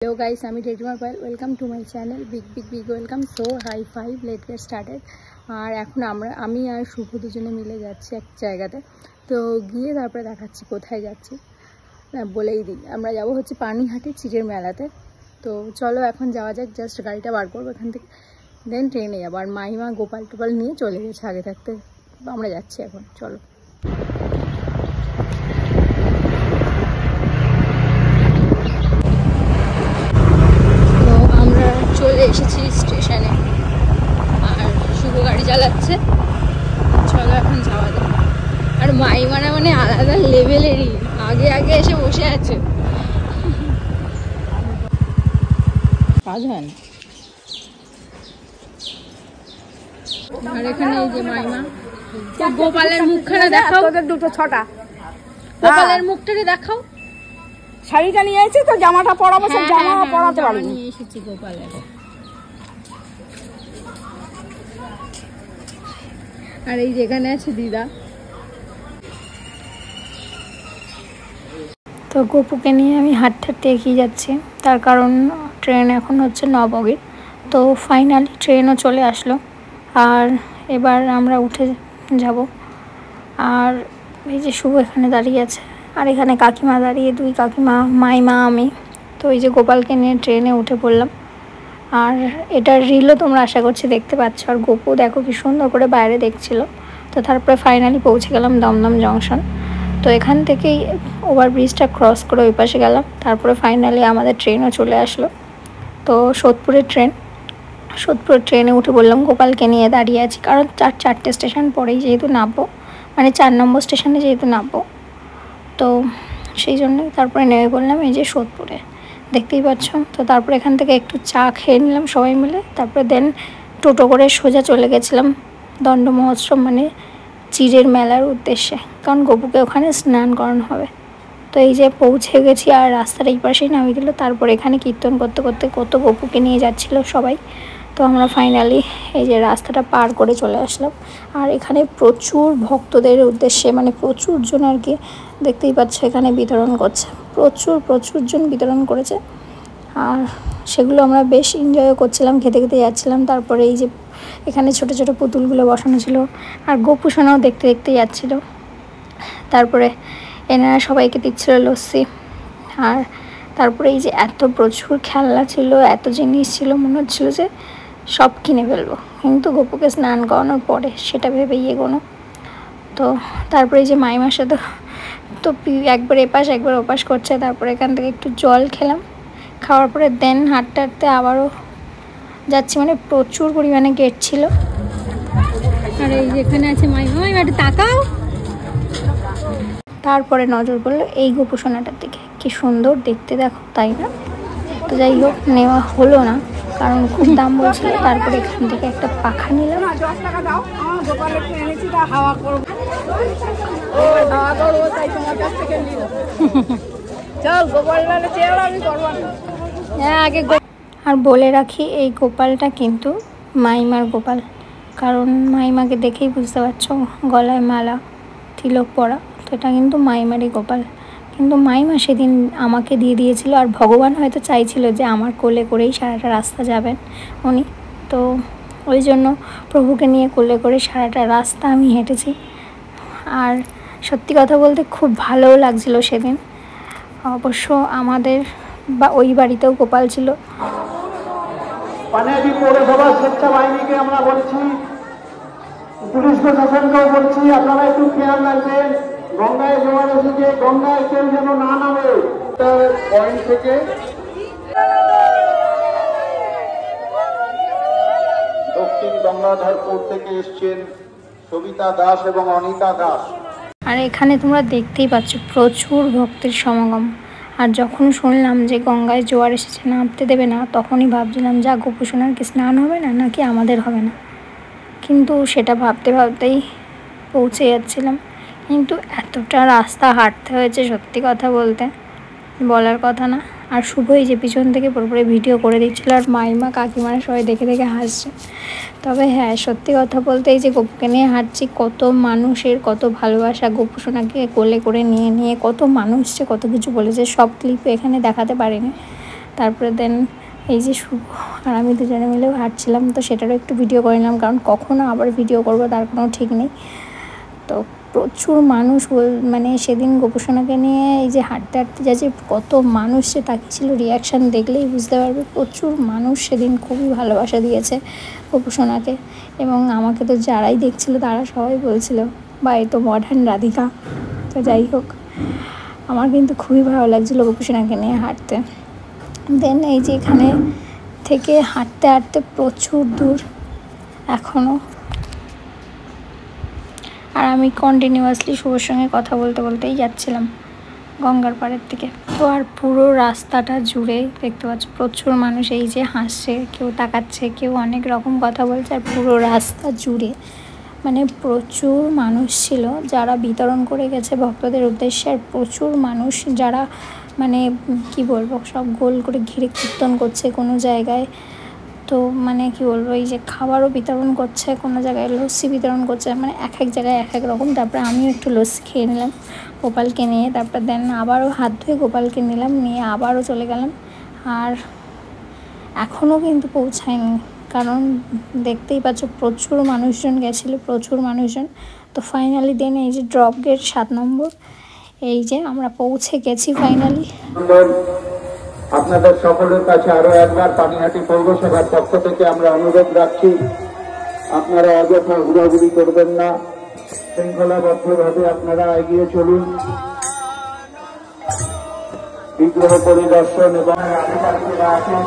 Hello guys, I'm Rejima Pal. Welcome to my channel. Big welcome. So high five. Let's get started. আর এখন আমি আর শুভ দুজনে মিলে যাচ্ছি এক জায়গাতে। তো গিয়ে তারপরে দেখাচ্ছি কোথায় যাচ্ছি। না বলেই দিই, আমরা যাব হচ্ছে পানিহাটি চিড়ের মেলাতে। তো চলো এখন যাওয়া যাক। জাস্ট গাড়িটা বার করবো এখান থেকে, দেন ট্রেনে যাবো। আর মাইমা গোপাল টোপাল নিয়ে চলে গেছে আগে থাকতে। আমরা যাচ্ছি এখন, চলো। চলে এসেছি স্টেশনে, আর শুভ গাড়ি চালাচ্ছে। চলো এখন যাওয়া যায়। আর মাইমারা মানে আলাদা লেভেলেরই, আগে আগে এসে বসে আছে। কাজ হয় না। আর এখানে এই যে মাইমা, গোপালের মুখখানা দেখাও। দুটো ছটা গোপালের মুখটা দেখাও। শাড়িটা নিয়ে এসেছি তো, জামাটা পরাবো, সব জামা পরাতে পারি। নিয়ে এসেছি গোপালের। আর এই যেখানে আছে দিদা। তো গোপুকে নিয়ে আমি হাঁটতে এগিয়ে যাচ্ছি, তার কারণ ট্রেন এখন হচ্ছে 9 বগির। তো ফাইনালি ট্রেনও চলে আসলো, আর এবার আমরা উঠে যাব। আর এই যে শুভ এখানে দাঁড়িয়ে আছে, আর এখানে কাকিমা দাঁড়িয়ে, দুই কাকিমা, মাইমা, আমি। তো এই যে গোপালকে নিয়ে ট্রেনে উঠে পড়লাম। আর এটার রিলও তোমরা আশা করছি দেখতে পাচ্ছ। আর গোপু দেখো কি সুন্দর করে বাইরে দেখছিল। তো তারপরে ফাইনালি পৌঁছে গেলাম দমদম জংশন। তো এখান থেকেই ওভারব্রিজটা ক্রস করে ওই পাশে গেলাম। তারপরে ফাইনালি আমাদের ট্রেনও চলে আসলো। তো সোদপুরের ট্রেনে উঠে বললাম, গোপালকে নিয়ে দাঁড়িয়ে আছি, কারণ চারটে স্টেশন পরেই যেহেতু নামবো, মানে 4 নম্বর স্টেশনে যেহেতু নামবো, তো সেই জন্যই তারপরে নেমে পড়লাম এই যে সোদপুরে, দেখতেই পাচ্ছ। তো তারপরে এখান থেকে একটু চা খেয়ে নিলাম সবাই মিলে। তারপরে দেন টোটো করে সোজা চলে গেছিলাম দণ্ড মহোৎসব, মানে চিড়ের মেলার উদ্দেশ্যে, কারণ গোপুকে ওখানে স্নান করানো হবে। তো এই যে পৌঁছে গেছি, আর রাস্তার এই পাশেই নামিয়ে দিল। তারপরে এখানে কীর্তন করতে করতে কত গোপুকে নিয়ে যাচ্ছিল সবাই। তো আমরা ফাইনালি এই যে রাস্তাটা পার করে চলে আসলাম। আর এখানে প্রচুর ভক্তদের উদ্দেশ্যে, মানে প্রচুর জন আর কি, দেখতেই পাচ্ছ এখানে বিতরণ করছে। প্রচুর জন বিতরণ করেছে, আর সেগুলো আমরা বেশ এনজয়ও করছিলাম, খেতে খেতে যাচ্ছিলাম। তারপরে এই যে এখানে ছোট ছোট পুতুলগুলো বসানো ছিল, আর গোপু সোনাও দেখতে দেখতে যাচ্ছিল। তারপরে এনারা সবাইকে দিচ্ছিল লস্যি। আর তারপরে এই যে এত প্রচুর খেলনা ছিল, এত জিনিস ছিল, মনে হচ্ছিল যে সব কিনে ফেলবো, কিন্তু গোপুকে স্নান করানোর পরে সেটা ভেবেই এগোনো। তো তারপরে এই যে মাইমার সাথে তো একবার এপাশ একবার ওপাশ করছে। তারপরে এখান থেকে একটু জল খেলাম, খাওয়ার পরে দেন হাঁটতে হাঁটতে আবারও যাচ্ছি, মানে প্রচুর পরিমাণে গেট ছিল। আর এই যেখানে আছে মাইমা, একটু তাকাও। তারপরে নজর পড়লো এই গোপু সোনাটার দিকে, কি সুন্দর দেখতে দেখো, তাই না? তো যাই হোক, নেওয়া হলো না, কারণ খুব দাম বলছিল। তারপরে এখান থেকে একটা পাখা নিলাম। আর বলে রাখি, এই গোপালটা কিন্তু মাইমার গোপাল, কারণ মাইমাকে দেখেই বুঝতে পারছো, গলায় মালা, তিলক পরা। তো এটা কিন্তু মাইমারই গোপাল। কিন্তু মাইমা সেদিন আমাকে দিয়ে দিয়েছিল, আর ভগবান হয়তো চাইছিল যে আমার কোলে করেই সারাটা রাস্তা যাবেন উনি। তো ওই জন্য প্রভুকে নিয়ে কোলে করে সারাটা রাস্তা আমি হেঁটেছি। আর সত্যি কথা বলতে খুব ভালোও লাগছিল সেদিন। অবশ্য আমাদের ওই বাড়িতেও গোপাল ছিল। পানিহাটি পৌরসভা স্বেচ্ছা বাহিনীকে আমরা বলছি, পুলিশ প্রশাসনকেও বলছি, আপনারা একটু খেয়াল রাখবেন, গঙ্গায় জোয়ার এসেছে, গঙ্গায় কেউ যেন না নামে। পয়েন্ট থেকে দক্ষিণ গঙ্গাধরপুর থেকে এসছেন সবিতা দাস এবং অনিতা দাস। আর এখানে তোমরা দেখতেই পাচ্ছ প্রচুর ভক্তের সমাগম। আর যখন শুনলাম যে গঙ্গায় জোয়ার এসেছে, নামতে দেবে না, তখনই ভাবছিলাম যা গোপু সোনার কি স্নান হবে না, নাকি আমাদের হবে না। কিন্তু সেটা ভাবতে ভাবতেই পৌঁছে যাচ্ছিলাম। কিন্তু এতটা রাস্তা হাঁটতে হয়েছে, সত্যি কথা বলতে বলার কথা না। আর শুভই যে পিছন থেকে পুরোপুরি ভিডিও করে দিচ্ছিলো, আর মাইমা কাকিমারা সবাই দেখে দেখে হাসছে। তবে হ্যাঁ, সত্যি কথা বলতে এই যে গোপুকে নিয়ে হাঁটছি, কত মানুষের কত ভালোবাসা, গোপু সোনাকে কোলে করে নিয়ে কত মানুষ যে কত কিছু বলেছে, সব ক্লিপে এখানে দেখাতে পারিনি। তারপরে দেন এই যে শুভ আর আমি দুজনে মিলেও হাঁটছিলাম, তো সেটারও একটু ভিডিও করে নিলাম, কারণ কখনো আবার ভিডিও করবো তার কোনো ঠিক নেই। তো প্রচুর মানুষ মানে সেদিন গোপুসোনাকে নিয়ে এই যে হাঁটতে হাঁটতে যাচ্ছে, কত মানুষ সে তাকিয়েছিল, রিয়াকশান দেখলেই বুঝতে পারবে। প্রচুর মানুষ সেদিন খুবই ভালোবাসা দিয়েছে গোপুসোনাকে, এবং আমাকে তো যারাই দেখছিল তারা সবাই বলছিল বা এই তো মডার্ন রাধিকা। তো যাই হোক, আমার কিন্তু খুবই ভালো লাগছিলো গোপুসোনাকে নিয়ে হাঁটতে। দেন এই যে এখানে থেকে হাঁটতে হাঁটতে প্রচুর দূর এখনও, আর আমি কন্টিনিউয়াসলি শুভর সঙ্গে কথা বলতে বলতেই যাচ্ছিলাম গঙ্গার পাড়ের দিকে। তো আর পুরো রাস্তাটা জুড়ে দেখতে পাচ্ছ প্রচুর মানুষ এই যে হাসছে, কেউ তাকাচ্ছে, কেউ অনেক রকম কথা বলছে, আর পুরো রাস্তা জুড়ে মানে প্রচুর মানুষ ছিল যারা বিতরণ করে গেছে ভক্তদের উদ্দেশ্যে, আর প্রচুর মানুষ যারা মানে কি বলবো সব গোল করে ঘিরে কীর্তন করছে কোনো জায়গায়। তো মানে কি বলবো, এই যে খাবারও বিতরণ করছে, কোনো জায়গায় লস্যি বিতরণ করছে, মানে এক এক জায়গায় এক এক রকম। তারপরে আমিও একটু লস্যি খেয়ে নিলাম গোপালকে নিয়ে, তারপর দেন আবারও হাত ধুয়ে গোপালকে নিলাম, নিয়ে আবারও চলে গেলাম। আর এখনও কিন্তু পৌঁছায়নি, কারণ দেখতেই পাচ্ছ প্রচুর মানুষজন গেছিলো, প্রচুর মানুষজন। তো ফাইনালি দেন এই যে ড্রপ গেট 7 নম্বর, এই যে আমরা পৌঁছে গেছি ফাইনালি। আপনাদের সকলের কাছে আরো একবার পানিহাটি পৌরসভার পক্ষ থেকে আমরা অনুরোধ রাখছি, আপনারা অযথা ঘোরাঘুরি করবেন না, শৃঙ্খলাবদ্ধভাবে আপনারা এগিয়ে চলুন। বিগ্রহ পরিদর্শন এবং আধিকারিকেরা আছেন,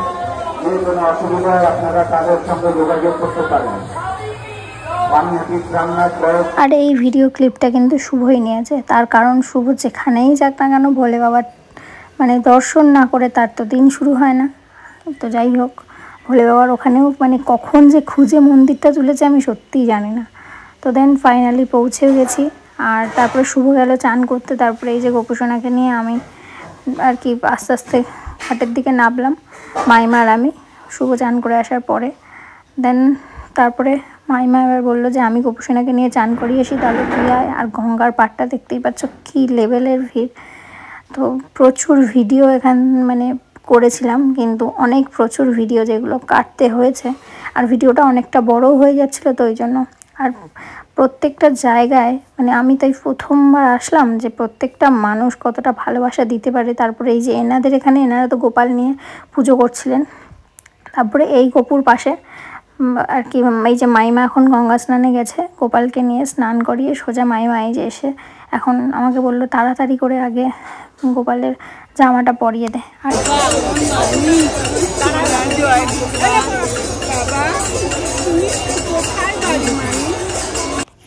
যে কোনো অসুবিধায় আপনারা তাদের সঙ্গে যোগাযোগ করতে পারেন। আর এই ভিডিও ক্লিপটা কিন্তু শুভই নিয়েছে, তার কারণ শুভ যেখানেই যাক না কেন ভোলে বাবার মানে দর্শন না করে তার তো দিন শুরু হয় না। তো যাই হোক, ভোলে বাবার ওখানেও মানে কখন যে খুঁজে মন্দিরটা তুলেছে আমি সত্যিই জানি না। তো দেন ফাইনালি পৌঁছেও গেছি, আর তারপরে শুভ গেল চান করতে। তারপরে এই যে গোপুসোনাকে নিয়ে আমি আর কি আস্তে আস্তে ঘাটের দিকে নামলাম, মাইমা আর আমি। শুভ চান করে আসার পরে দেন তারপরে মাইমা এবার বললো যে আমি গোপুসোনাকে নিয়ে চান করিয়ে আসি, তাহলে তুই আয়। আর গঙ্গার পাড়টা দেখতেই পাচ্ছ কী লেভেলের ভিড়। তো প্রচুর ভিডিও এখান মানে করেছিলাম, কিন্তু অনেক প্রচুর ভিডিও যেগুলো কাটতে হয়েছে, আর ভিডিওটা অনেকটা বড় হয়ে যাচ্ছিলো, তো ওই জন্য। আর প্রত্যেকটা জায়গায় মানে আমি তাই প্রথমবার আসলাম যে প্রত্যেকটা মানুষ কতটা ভালোবাসা দিতে পারে। তারপরে এই যে এনাদের এখানে এনারা তো গোপাল নিয়ে পুজো করছিলেন। তারপরে এই গোপুর পাশে আর কি এই যে মাইমা এখন গঙ্গা স্নানে গেছে, গোপালকে নিয়ে স্নান করিয়ে সোজা মাইমা এই যে এসে এখন আমাকে বললো তাড়াতাড়ি করে আগে গোপালের জামাটা পরিয়ে দে। আর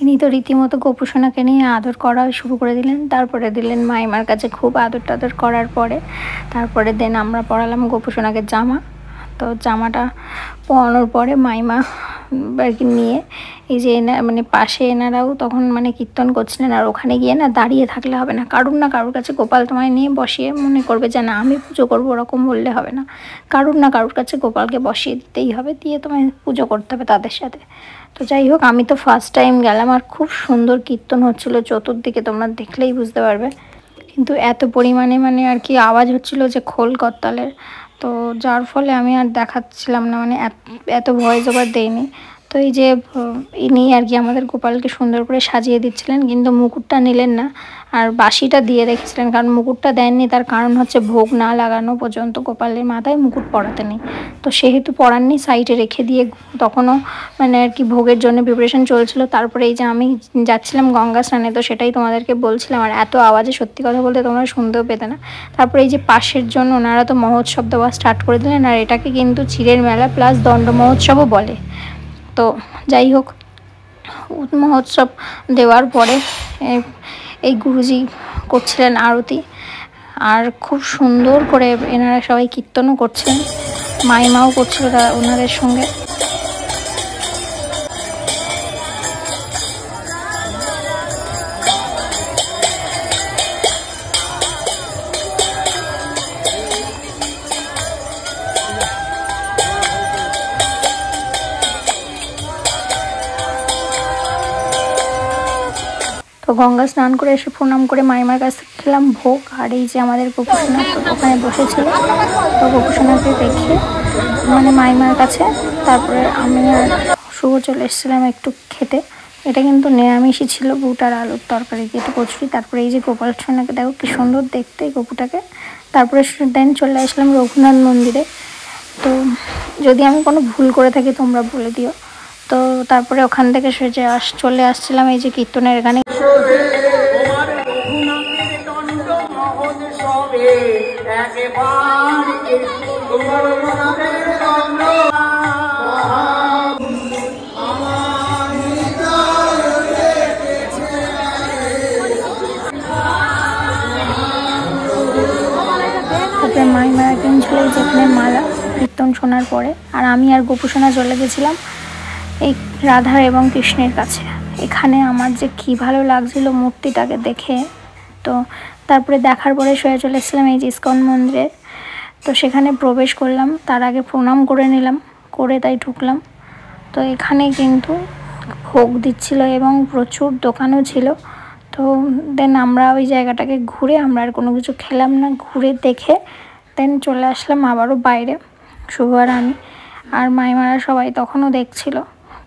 ইনি তো রীতিমতো গোপুসোনাকে নিয়ে আদর করা শুরু করে দিলেন। তারপরে দিলেন মাইমার কাছে খুব আদর টাদর করার পরে তারপরে দেন আমরা পরালাম গোপুসোনাকে জামা। তো জামাটা পরানোর পরে মাইমা আর কি নিয়ে এই যে মানে পাশে এনারাও তখন মানে কীর্তন করছিলেন। আর ওখানে গিয়ে না দাঁড়িয়ে থাকলে হবে না, কারুর না কারুর কাছে গোপাল তোমায় নিয়ে বসিয়ে মনে করবে যে না আমি পুজো করবো, ওরকম বললে হবে না। কারুর না কারুর কাছে গোপালকে বসিয়ে দিতেই হবে, দিয়ে তোমায় পুজো করতে হবে তাদের সাথে। তো যাই হোক, আমি তো ফার্স্ট টাইম গেলাম, আর খুব সুন্দর কীর্তন হচ্ছিলো চতুর্দিকে, তোমরা দেখলেই বুঝতে পারবে। কিন্তু এত পরিমাণে মানে আর কি আওয়াজ হচ্ছিলো যে খোল করতালের, তো যার ফলে আমি আর দেখাচ্ছিলাম না, মানে এত ভয়েস ওভার দেয়নি। তো এই যে ইনি আর কি আমাদের গোপালকে সুন্দর করে সাজিয়ে দিচ্ছিলেন, কিন্তু মুকুটটা নিলেন না, আর বাঁশিটা দিয়ে রেখেছিলেন। কারণ মুকুটটা দেননি, তার কারণ হচ্ছে ভোগ না লাগানো পর্যন্ত গোপালের মাথায় মুকুট পরাতে নেই। তো সেহেতু পরাননি, সাইডে রেখে দিয়ে তখনও মানে আর কি ভোগের জন্য প্রিপারেশন চলছিল। তারপরে এই যে আমি যাচ্ছিলাম গঙ্গা স্নানে, তো সেটাই তোমাদেরকে বলছিলাম। আর এত আওয়াজে সত্যি কথা বলতে তোমরা শুনতেও পেতে না। তারপরে এই যে পাশের জন্য ওনারা তো মহোৎসব দেওয়া স্টার্ট করে দিলেন, আর এটাকে কিন্তু চিরের মেলা প্লাস দণ্ড মহোৎসবও বলে। তো যাই হোক, মহোৎসব দেওয়ার পরে এই গুরুজি করছিলেন আরতি, আর খুব সুন্দর করে এনারা সবাই কীর্তনও করছিলেন, মাইমাও করছিল ওনাদের সঙ্গে। তো গঙ্গা স্নান করে এসে প্রণাম করে মাইমার কাছ থেকে খেলাম ভোগ। আর এই যে আমাদের গোপুসোনা ওখানে বসেছিল, তো গোপুসোনাকে দেখে মানে মাইমার কাছে তারপরে আমি আর শুভ চলে এসেছিলাম একটু খেতে। এটা কিন্তু নিরামিষই ছিল, বুট আর আলুর তরকারি দিয়ে একটু কচুরি। তারপরে এই যে গোপাল সোনাকে দেখো কি সুন্দর দেখতে এই গপুটাকে। তারপরে দেন চলে আসলাম রঘুনাথ মন্দিরে। তো যদি আমি কোনো ভুল করে থাকি তোমরা বলে দিও। তো তারপরে ওখান থেকে চলে আসছিলাম এই যে কীর্তনের এখানে। মাইমা একদিন ছিল যেখানে মালা কীর্তন শোনার পরে, আর আমি আর গোপুসোনা চলে গেছিলাম এই রাধার এবং কৃষ্ণের কাছে। এখানে আমার যে কি ভালো লাগছিল মূর্তিটাকে দেখে। তো তারপরে দেখার পরে চলে এসেছিলাম এই যে ইস্কন মন্দিরে। তো সেখানে প্রবেশ করলাম, তার আগে প্রণাম করে নিলাম, করে তাই ঢুকলাম। তো এখানে কিন্তু ভোগ দিচ্ছিল এবং প্রচুর দোকানও ছিল। তো দেন আমরা ওই জায়গাটাকে ঘুরে, আমরা আর কোনো কিছু খেলাম না, ঘুরে দেখে দেন চলে আসলাম আবারও বাইরে, শুভ আর আমি। আর মাইমারা সবাই তখনও দেখছিল।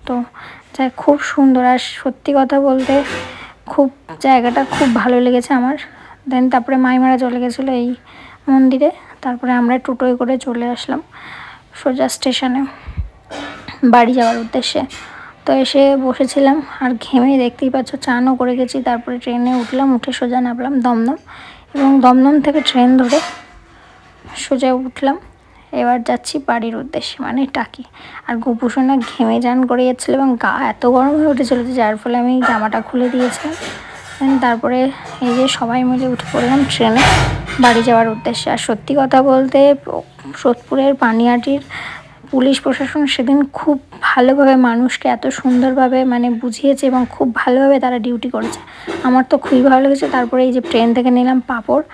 তো যাই খুব সুন্দর, আর সত্যি কথা বলতে খুব জায়গাটা খুব ভালো লেগেছে আমার। দেন তারপরে মাইমারা চলে গেছিলো এই মন্দিরে। তারপরে আমরা টোটোয় করে চলে আসলাম সোজা স্টেশনে বাড়ি যাওয়ার উদ্দেশ্যে। তো এসে বসেছিলাম আর ঘেমে দেখতেই পাচ্ছ চানও করে গেছি। তারপরে ট্রেনে উঠলাম, উঠে সোজা নামলাম দমদম, এবং দমদম থেকে ট্রেন ধরে সোজা উঠলাম। এবার যাচ্ছি বাড়ির উদ্দেশ্যে, মানে টাকি। আর গোপুসোনা ঘেমে চান করে যাচ্ছিলো এবং গা এত গরম হয়ে উঠেছিল যার ফলে আমি জামাটা খুলে দিয়েছিলাম। তারপরে এই যে সবাই মিলে উঠে পড়লাম ট্রেনে বাড়ি যাওয়ার উদ্দেশ্যে। আর সত্যি কথা বলতে সোদপুরের পানিহাটির পুলিশ প্রশাসন সেদিন খুব ভালোভাবে মানুষকে এত সুন্দরভাবে মানে বুঝিয়েছে এবং খুব ভালোভাবে তারা ডিউটি করেছে। আমার তো খুবই ভালো লেগেছে। তারপরে এই যে ট্রেন থেকে নিলাম পাঁপড়।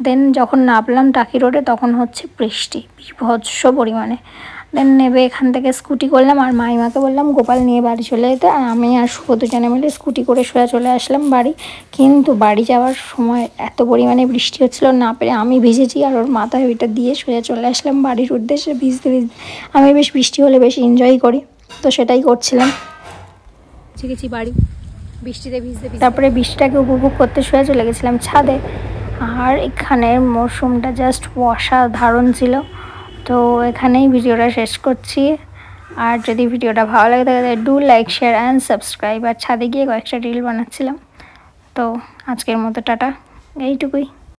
দেন যখন নামলাম টাকি রোডে তখন হচ্ছে বৃষ্টি বিভৎস পরিমাণে। দেন নেবে এখান থেকে স্কুটি করলাম, আর মাইমাকে বললাম গোপাল নিয়ে বাড়ি চলে যেতে। আর আমি আর শুভ দুজনে মিলে স্কুটি করে সোজা চলে আসলাম বাড়ি। কিন্তু বাড়ি যাওয়ার সময় এত পরিমাণে বৃষ্টি হচ্ছিল, না পেরে আমি ভিজেছি আর ওর মাথায় ওইটা দিয়ে সোজা চলে আসলাম বাড়ির উদ্দেশ্যে ভিজতে ভিজতে। আমি বেশ বৃষ্টি হলে বেশ এনজয় করি, তো সেটাই করছিলাম। গেছি বাড়ি বৃষ্টিতে ভিজতে। তারপরে বৃষ্টিটাকে উপভোগ করতে সোজা চলে গেছিলাম ছাদে। আর এখানের মরশুমটা জাস্ট অসাধারণ ছিল। তো এখানেই ভিডিওটা শেষ করছি। আর যদি ভিডিওটা ভালো লাগে তাহলে do like, share and subscribe. আর ছাদে গিয়ে কয়েকটা রিল বানাচ্ছিলাম। তো আজকের মতো টাটা, এইটুকুই।